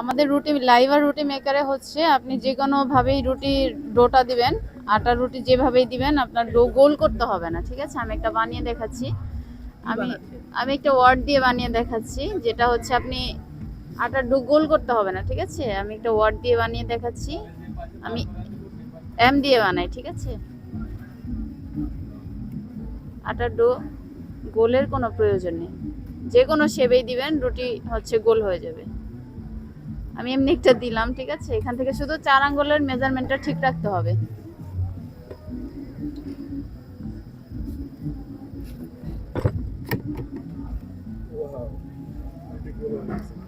আমাদের রুটি লাইভ আর রুটি মেকারে হচ্ছে আপনি যে কোনো ভাবেই রুটির ডোটা দিবেন, আটার রুটি যেভাবেই দিবেন আপনার ডো গোল করতে হবে না। ঠিক আছে, আমি একটা বানিয়ে দেখাচ্ছি। আমি আমি একটা ওয়ার্ড দিয়ে বানিয়ে দেখাচ্ছি, যেটা হচ্ছে আপনি আটার ডো গোল করতে হবে না। ঠিক আছে, আমি একটা ওয়ার্ড দিয়ে বানিয়ে দেখাচ্ছি। আমি এম দিয়ে বানাই। ঠিক আছে, আটার ডো গোলের কোনো প্রয়োজন নেই, যে কোনো শেপেই দিবেন রুটি হচ্ছে গোল হয়ে যাবে। আমি এমনি একটা দিলাম। ঠিক আছে, এখান থেকে শুধু 4 আঙ্গুলের মেজারমেন্টটা ঠিক রাখতে হবে।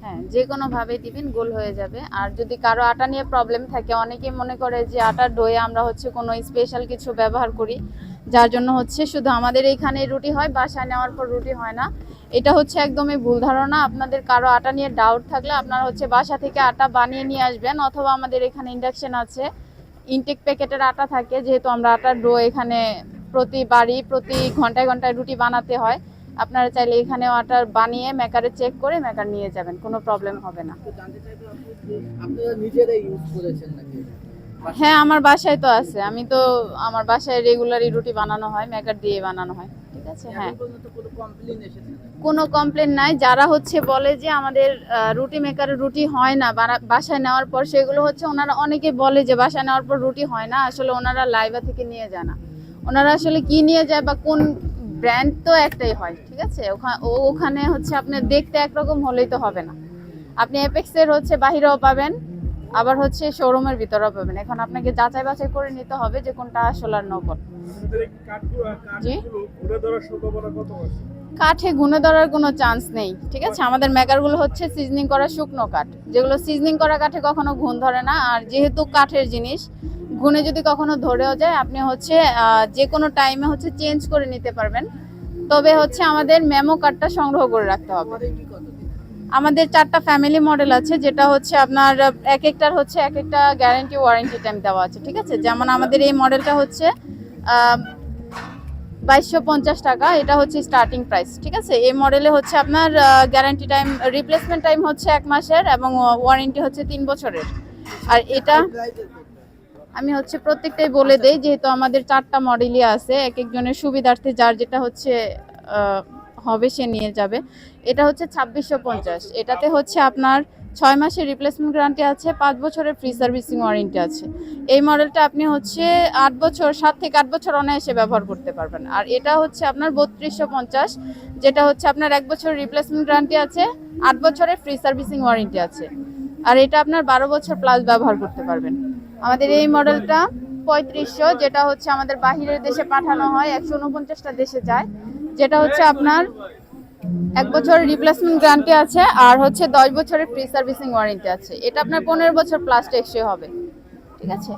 হ্যাঁ, যে কোনো ভাবে দিবেন গোল হয়ে যাবে। আর যদি কারো আটা নিয়ে প্রবলেম থাকে, অনেকেই মনে করে যে আটার ডোয়ে আমরা হচ্ছে কোনো স্পেশাল কিছু ব্যবহার করি, যার জন্য হচ্ছে শুধু আমাদের এইখানে রুটি হয়, বাসায় নেওয়ার পর রুটি হয় না। এটা হচ্ছে একদমই ভুল ধারণা। আপনাদের কারো আটা নিয়ে ডাউট থাকলে আপনারা হচ্ছে বাসা থেকে আটা বানিয়ে নিয়ে আসবেন, অথবা আমাদের এখানে ইন্ডাকশন আছে, ইনটেক প্যাকেটের আটা থাকে। যেহেতু আমরা আটার ডো এখানে প্রতি বাড়ি প্রতি ঘন্টায় ঘন্টায় রুটি বানাতে হয়, আপনারা চাইলে এখানেও আটা বানিয়ে মেকারে চেক করে মেকার নিয়ে যাবেন, কোনো প্রবলেম হবে না। হ্যাঁ, আমার বাসায় তো আছে। আমি তো আমার বাসায় রেগুলারই রুটি বানানো হয়, মেকার দিয়ে বানানো হয়। ঠিক আছে, হ্যাঁ, কোনো কমপ্লেন নাই। যারা হচ্ছে বলে যে আমাদের রুটি মেকারে রুটি হয় না বাসায় নেওয়ার পর, সেগুলো হচ্ছে ওনারা অনেকে বলে যে বাসায় নেওয়ার পর রুটি হয় না, আসলে ওনারা লাইভা থেকে নিয়ে যায় না। ওনারা আসলে কি নিয়ে যায় বা কোন ব্র্যান্ড, তো একটাই হয়। ঠিক আছে, ওখানে হচ্ছে আপনার দেখতে একরকম হলেই তো হবে না। আপনি এপেক্সের হচ্ছে বাহিরেও পাবেন, আবার হচ্ছে শোরুমের ভিতরেও পাবেন। এখন আপনাকে যাচাই বাছাই করে নিতে হবে যে কোনটা আসল আর নকল। জি, কাঠে গুনে ধরার কোনো চান্স নেই। ঠিক আছে, আমাদের মেকারগুলো হচ্ছে সিজনিং করা শুকনো কাঠ, যেগুলো সিজনিং করা কাঠে কখনো ঘুণ ধরে না। আর যেহেতু কাঠের জিনিস, গুনে যদি কখনো ধরেও যায়, আপনি হচ্ছে যে কোনো টাইমে হচ্ছে চেঞ্জ করে নিতে পারবেন। তবে হচ্ছে আমাদের মেমো কার্ডটা সংগ্রহ করে রাখতে হবে। আমাদের 4টা ফ্যামিলি মডেল আছে, যেটা হচ্ছে আপনার এক একটার হচ্ছে এক একটা গ্যারান্টি ওয়ারেন্টি টাইম দেওয়া আছে। ঠিক আছে, যেমন আমাদের এই মডেলটা হচ্ছে 2250 টাকা, এটা হচ্ছে স্টার্টিং প্রাইস। ঠিক আছে, এই মডেলে হচ্ছে আপনার গ্যারান্টি টাইম, রিপ্লেসমেন্ট টাইম হচ্ছে 1 মাসের এবং ওয়ারেন্টি হচ্ছে 3 বছরের। আর এটা আমি হচ্ছে প্রত্যেকটাই বলে দেই, যেহেতু আমাদের 4টা মডেলই আছে, এক একজনের সুবিধার্থে যার যেটা হচ্ছে হবে সে নিয়ে যাবে। এটা হচ্ছে 2650। এটাতে হচ্ছে আপনার 6 মাসের রিপ্লেসমেন্ট গ্যারান্টি আছে, 5 বছরের ফ্রি সার্ভিসিং ওয়ারেন্টি আছে। এই মডেলটা আপনি হচ্ছে 8 বছর, 7 থেকে 8 বছর অনায়াসে ব্যবহার করতে পারবেন। আর এটা হচ্ছে আপনার 3250, যেটা হচ্ছে আপনার 1 বছর রিপ্লেসমেন্ট গ্যারান্টি আছে, 8 বছরের ফ্রি সার্ভিসিং ওয়ারেন্টি আছে। আর এটা আপনার 12 বছর প্লাস ব্যবহার করতে পারবেন। আমাদের এই মডেলটা 3500, যেটা হচ্ছে আমাদের বাহিরের দেশে পাঠানো হয়, 149টা দেশে যায়। যেটা হচ্ছে আপনার 1 বছরের রিপ্লেসমেন্ট গ্যারান্টি আছে, আর হচ্ছে 10 বছরের ফ্রি সার্ভিসিং ওয়ারেন্টি আছে। এটা আপনার 15 বছর প্লাস টেকসই হবে। ঠিক আছে,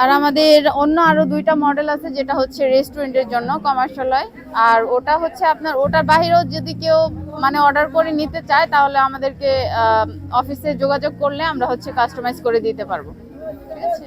আর আমাদের অন্য আরো 2টা মডেল আছে, যেটা হচ্ছে রেস্টুরেন্টের জন্য, কমার্শিয়াল হয়। আর ওটা হচ্ছে আপনার ওটার বাইরেও যদি কেউ মানে অর্ডার করে নিতে চায়, তাহলে আমাদেরকে অফিসে যোগাযোগ করলে আমরা হচ্ছে কাস্টমাইজ করে দিতে পারবো। ঠিক আছে।